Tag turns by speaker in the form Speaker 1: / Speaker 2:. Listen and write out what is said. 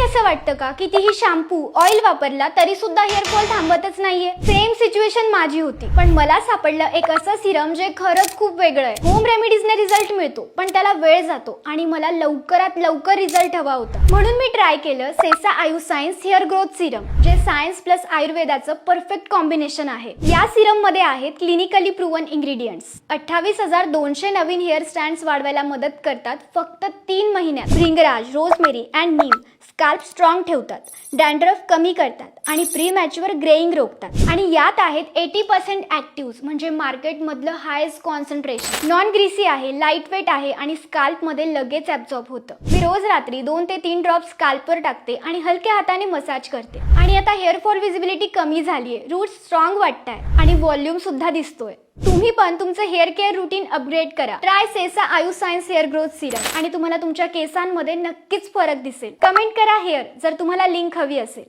Speaker 1: असं वाटतं का कितीही शॅम्पू ऑइल वापरला तरी सुद्धा हेअर फॉल थांबतच नाहीये? सेम सिच्युएशन माझी होती, पण मला सापडलं एक असं सिरम जे खरंच खूप वेगळं आहे. होम रेमेडीजने रिझल्ट मिळतो, पण त्याला वेळ जातो आणि मला लवकरात लवकर रिझल्ट हवा होता. म्हणून मी ट्राय केलं Sesa Ayu science hair growth serum, जे सायन्स प्लस आयुर्वेदाचं परफेक्ट कॉम्बिनेशन आहे. या सिरम मध्ये आहेत क्लिनिकली प्रूव्हन इंग्रेडियंट्स. 28,200 नवीन हेअर स्टँड्स वाढवायला मदत करतात फक्त 3 महिन्यात. भृंगराज, रोजमेरी अँड नीम स्कॅल्प स्ट्रॉंग ठेवतात, डॅन्ड्रफ कमी करतात आणि प्री मॅच्युअर ग्रेइंग रोखतात. आणि यात आहेत 80% ऍक्टिव्ह्ज, म्हणजे मार्केट मधलं हायेस्ट कॉन्सन्ट्रेशन. नॉन ग्रीसी आहे, लाईट वेट आहे आणि स्कॅल्प मध्ये लगेच ऍब्झॉर्ब होतं. मी रोज रात्री 2 ते 3 ड्रॉप स्कॅल्पवर टाकते आणि हलक्या हाताने मसाज करते. आणि आता हेअर फॉल विजिबिलिटी कमी झालीये, रूट स्ट्रॉंग वाटताय आणि व्हॉल्यूम सुद्धा दिसतोय. तुम्ही पण तुमचं हेअर केअर रुटीन अपग्रेड करा. ट्राय सेसा Ayu science hair growth Serum आणि तुम्हाला तुमच्या केसांमध्ये नक्कीच फरक दिसेल. कमेंट करा हेअर जर तुम्हाला लिंक हवी असेल.